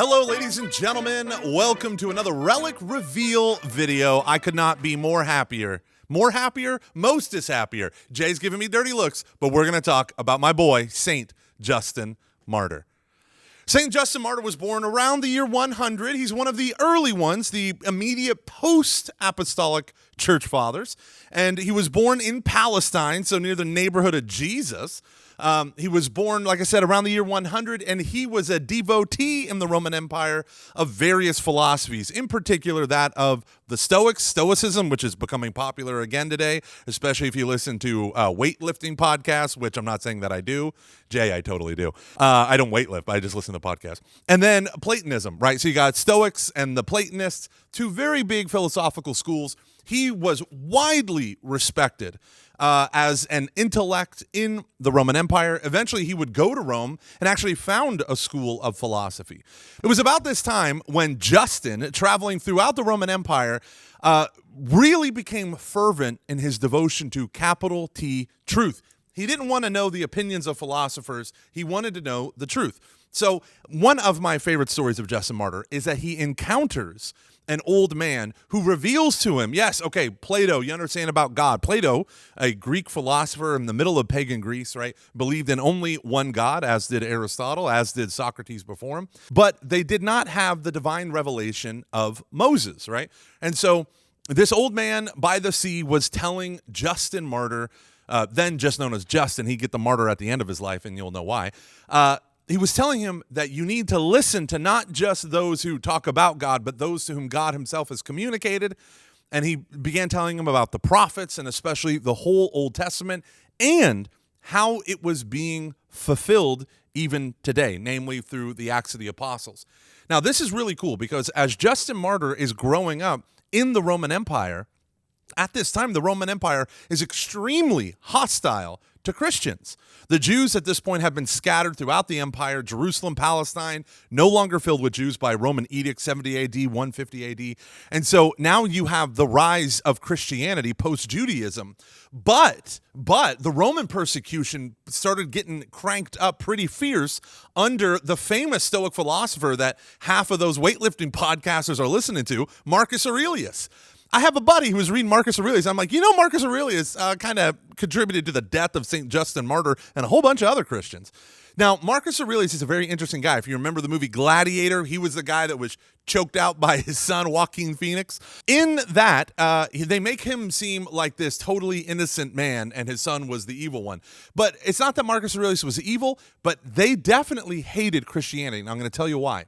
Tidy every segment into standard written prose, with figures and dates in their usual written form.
Hello, ladies and gentlemen. Welcome to another Relic Reveal video. I could not be more happier. More happier? Most is happier. Jay's giving me dirty looks, but we're going to talk about my boy, Saint Justin Martyr. Saint Justin Martyr was born around the year 100. He's one of the early ones, the immediate post-apostolic church fathers. And he was born in Palestine, so near the neighborhood of Jesus. He was born, like I said, around the year 100, and he was a devotee in the Roman Empire of various philosophies, in particular that of the Stoics, Stoicism, which is becoming popular again today, especially if you listen to weightlifting podcasts, which I'm not saying that I do. Jay, I totally do. I don't weightlift, I just listen to podcasts. And then Platonism, right? So you got Stoics and the Platonists, two very big philosophical schools. He was widely respected as an intellect in the Roman Empire. Eventually, he would go to Rome and actually found a school of philosophy. It was about this time when Justin, traveling throughout the Roman Empire, really became fervent in his devotion to capital T truth. He didn't want to know the opinions of philosophers. He wanted to know the truth. So one of my favorite stories of Justin Martyr is that he encounters an old man who reveals to him, yes, okay, Plato, you understand about God. Plato, a Greek philosopher in the middle of pagan Greece, right, believed in only one God, as did Aristotle, as did Socrates before him. But they did not have the divine revelation of Moses, right? And so this old man by the sea was telling Justin Martyr, then just known as Justin, he'd get the martyr at the end of his life, and you'll know why. He was telling him that you need to listen to not just those who talk about God, but those to whom God himself has communicated. And he began telling him about the prophets and especially the whole Old Testament and how it was being fulfilled even today, namely through the Acts of the Apostles. Now, this is really cool because as Justin Martyr is growing up in the Roman Empire, at this time, the Roman Empire is extremely hostile to Christians. The Jews at this point have been scattered throughout the empire. Jerusalem, Palestine, no longer filled with Jews by Roman edict, 70 AD, 150 AD. And so now you have the rise of Christianity post-Judaism. But the Roman persecution started getting cranked up pretty fierce under the famous Stoic philosopher that half of those weightlifting podcasters are listening to, Marcus Aurelius. I have a buddy who was reading Marcus Aurelius. I'm like, Marcus Aurelius kind of contributed to the death of Saint Justin Martyr and a whole bunch of other Christians. Now, Marcus Aurelius is a very interesting guy. If you remember the movie Gladiator, he was the guy that was choked out by his son, Joaquin Phoenix. In that, they make him seem like this totally innocent man, and his son was the evil one. But it's not that Marcus Aurelius was evil, but they definitely hated Christianity, and I'm going to tell you why.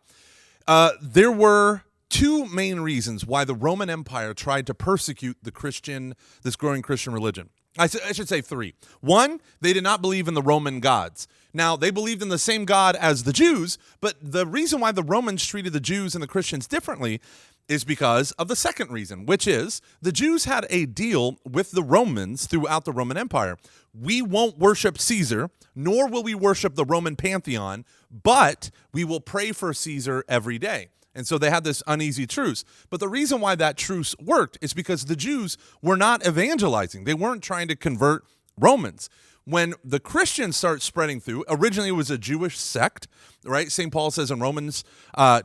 There were two main reasons why the Roman Empire tried to persecute this growing Christian religion. I should say three. One, they did not believe in the Roman gods. Now, they believed in the same God as the Jews, but the reason why the Romans treated the Jews and the Christians differently is because of the second reason, which is the Jews had a deal with the Romans throughout the Roman Empire. We won't worship Caesar, nor will we worship the Roman pantheon, but we will pray for Caesar every day. And so they had this uneasy truce. But the reason why that truce worked is because the Jews were not evangelizing. They weren't trying to convert Romans. When the Christians start spreading through, originally it was a Jewish sect, right? St. Paul says in Romans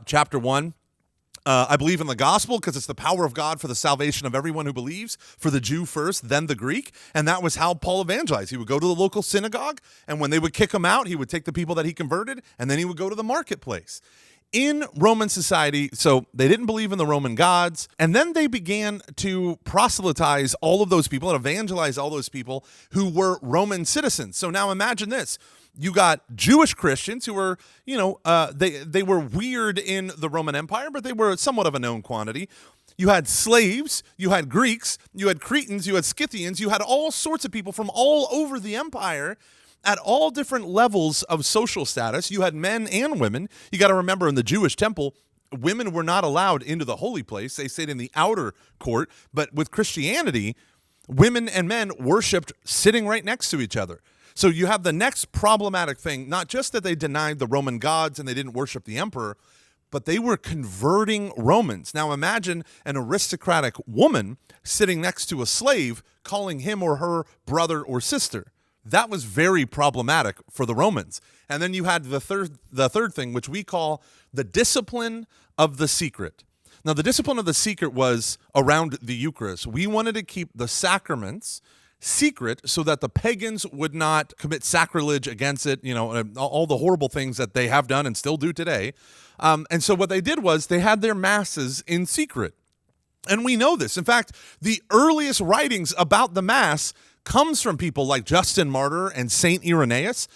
chapter 1, I believe in the gospel because it's the power of God for the salvation of everyone who believes, for the Jew first, then the Greek. And that was how Paul evangelized. He would go to the local synagogue, and when they would kick him out, he would take the people that he converted, and then he would go to the marketplace. In Roman society, so they didn't believe in the Roman gods, and then they began to proselytize all of those people and evangelize all those people who were Roman citizens. So now imagine this. You got Jewish Christians who were, they were weird in the Roman Empire, but they were somewhat of a known quantity. You had slaves, you had Greeks, you had Cretans, you had Scythians, you had all sorts of people from all over the empire at all different levels of social status. You had men and women. You got to remember in the Jewish temple, women were not allowed into the holy place. They stayed in the outer court. But with Christianity, women and men worshiped sitting right next to each other. So you have the next problematic thing, not just that they denied the Roman gods and they didn't worship the emperor, but they were converting Romans. Now imagine an aristocratic woman sitting next to a slave calling him or her brother or sister. that was very problematic for the Romans. And then you had the third thing, which we call the discipline of the secret. Now, the discipline of the secret was around the Eucharist. We wanted to keep the sacraments secret so that the pagans would not commit sacrilege against it, all the horrible things that they have done and still do today. And so what they did was they had their masses in secret. And we know this. In fact, the earliest writings about the Mass comes from people like Justin Martyr and Saint Irenaeus,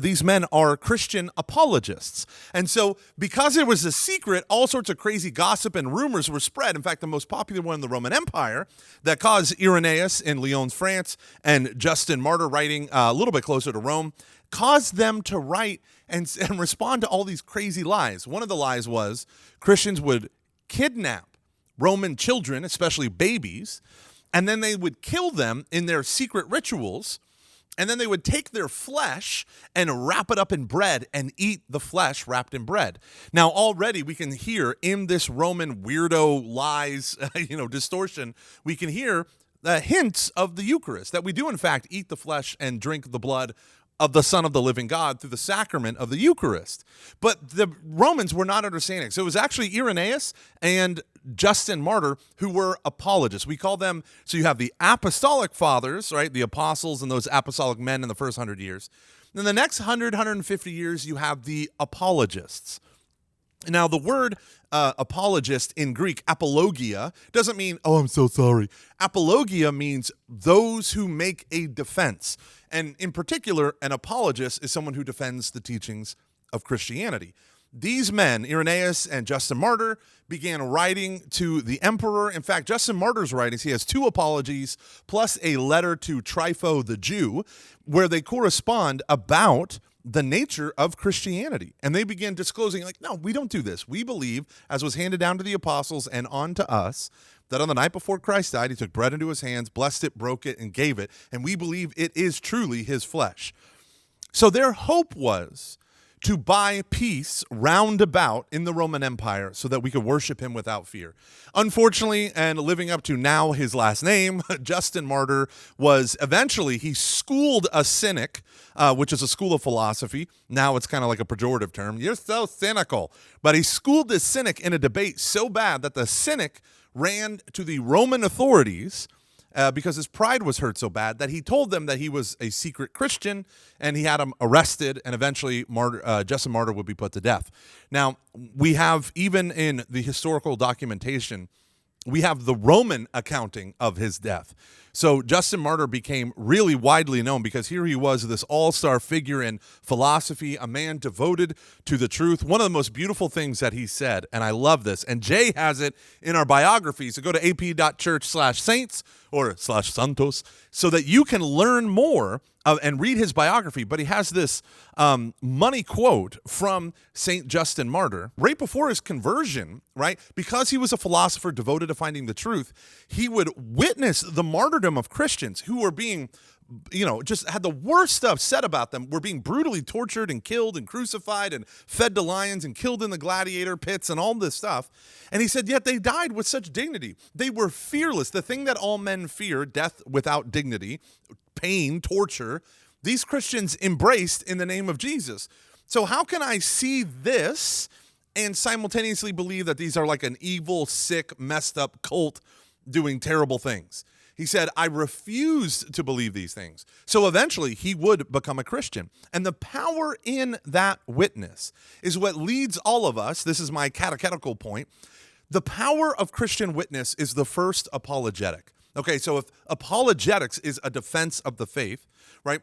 these men are Christian apologists. And so because it was a secret, all sorts of crazy gossip and rumors were spread. In fact, the most popular one in the Roman Empire that caused Irenaeus in Lyons, France, and Justin Martyr writing a little bit closer to Rome, caused them to write and respond to all these crazy lies. One of the lies was Christians would kidnap Roman children, especially babies, and then they would kill them in their secret rituals, and then they would take their flesh and wrap it up in bread and eat the flesh wrapped in bread. Now, already we can hear in this Roman weirdo lies, distortion, we can hear hints of the Eucharist, that we do in fact eat the flesh and drink the blood of the Son of the living God through the sacrament of the Eucharist. But the Romans were not understanding. So it was actually Irenaeus and Justin Martyr who were apologists. We call them, so you have the apostolic fathers, right? The apostles and those apostolic men in the first 100 years. Then the next 150 years, you have the apologists. Now, the word apologist in Greek, apologia, doesn't mean, oh, I'm so sorry. Apologia means those who make a defense. And in particular, an apologist is someone who defends the teachings of Christianity. These men, Irenaeus and Justin Martyr, began writing to the emperor. In fact, Justin Martyr's writings, he has 2 apologies plus a letter to Trypho the Jew, where they correspond about the nature of Christianity. And they begin disclosing, no, we don't do this. We believe, as was handed down to the apostles and on to us, that on the night before Christ died, he took bread into his hands, blessed it, broke it, and gave it. And we believe it is truly his flesh. So their hope was to buy peace round about in the Roman Empire so that we could worship him without fear. Unfortunately, and living up to now his last name, Justin Martyr he schooled a cynic, which is a school of philosophy. Now it's kind of like a pejorative term. You're so cynical. But he schooled this cynic in a debate so bad that the cynic ran to the Roman authorities because his pride was hurt so bad that he told them that he was a secret Christian, and he had him arrested, and eventually Justin Martyr would be put to death. Now, we have, even in the historical documentation, we have the Roman accounting of his death. So Justin Martyr became really widely known because here he was, this all-star figure in philosophy, a man devoted to the truth. One of the most beautiful things that he said, and I love this, and Jay has it in our biography, so go to ap.church/saints or /santos so that you can learn more and read his biography. But he has this money quote from Saint Justin Martyr right before his conversion, right? Because he was a philosopher devoted to finding the truth, he would witness the martyrdom of Christians who were being, just had the worst stuff said about them, were being brutally tortured and killed and crucified and fed to lions and killed in the gladiator pits and all this stuff. And he said, yet they died with such dignity. They were fearless. The thing that all men fear, death without dignity, pain, torture, these Christians embraced in the name of Jesus. So how can I see this and simultaneously believe that these are like an evil, sick, messed up cult doing terrible things? He said, I refuse to believe these things. So eventually he would become a Christian. And the power in that witness is what leads all of us. This is my catechetical point. The power of Christian witness is the first apologetic. Okay, so if apologetics is a defense of the faith, right?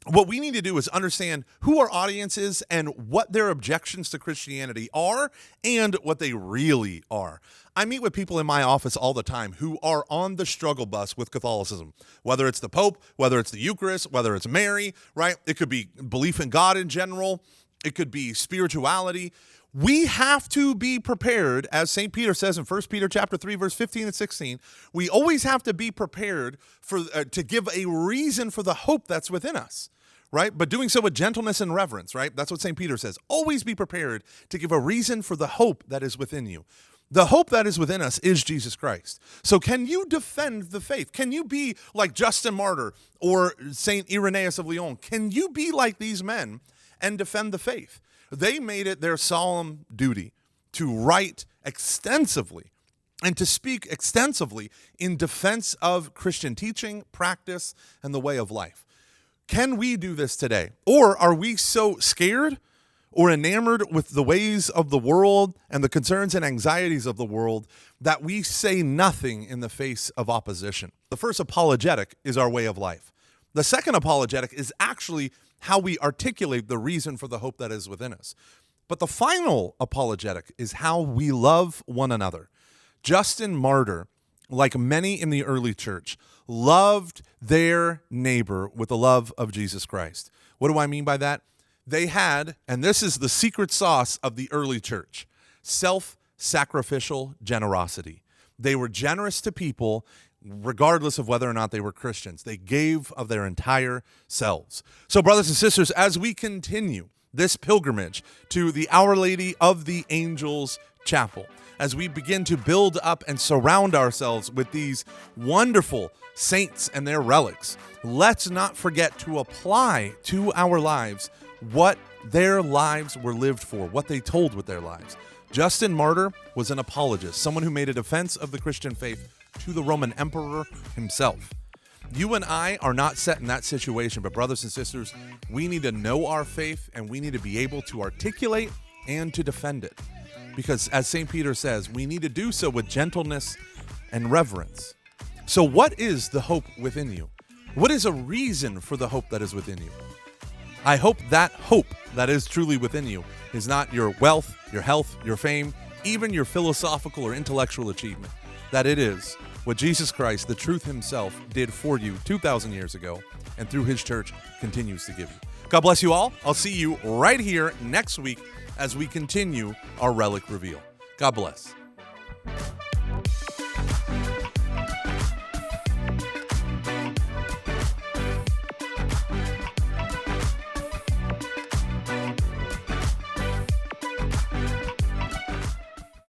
What we need to do is understand who our audience is and what their objections to Christianity are and what they really are. I meet with people in my office all the time who are on the struggle bus with Catholicism, whether it's the Pope, whether it's the Eucharist, whether it's Mary, right? It could be belief in God in general. It could be spirituality. We have to be prepared, as St. Peter says in 1 Peter chapter 3, verse 15 and 16. We always have to be prepared to give a reason for the hope that's within us, right? But doing so with gentleness and reverence, right? That's what St. Peter says. Always be prepared to give a reason for the hope that is within you. The hope that is within us is Jesus Christ. So can you defend the faith? Can you be like Justin Martyr or Saint Irenaeus of Lyon? Can you be like these men and defend the faith? They made it their solemn duty to write extensively and to speak extensively in defense of Christian teaching, practice, and the way of life. Can we do this today? Or are we so scared or enamored with the ways of the world and the concerns and anxieties of the world that we say nothing in the face of opposition? The first apologetic is our way of life. The second apologetic is actually how we articulate the reason for the hope that is within us. But the final apologetic is how we love one another. Justin Martyr, like many in the early church, loved their neighbor with the love of Jesus Christ. What do I mean by that? They had, and this is the secret sauce of the early church, self-sacrificial generosity. They were generous to people regardless of whether or not they were Christians. They gave of their entire selves. So, brothers and sisters, as we continue this pilgrimage to the Our Lady of the Angels Chapel, as we begin to build up and surround ourselves with these wonderful saints and their relics, let's not forget to apply to our lives what their lives were lived for, what they told with their lives. Justin Martyr was an apologist, someone who made a defense of the Christian faith to the Roman emperor himself. You and I are not set in that situation, but brothers and sisters, we need to know our faith and we need to be able to articulate and to defend it. Because as St. Peter says, we need to do so with gentleness and reverence. So what is the hope within you? What is a reason for the hope that is within you? I hope that hope that is truly within you is not your wealth, your health, your fame, even your philosophical or intellectual achievement. That it is what Jesus Christ, the truth himself, did for you 2,000 years ago and through his church continues to give you. God bless you all. I'll see you right here next week as we continue our Relic Reveal. God bless.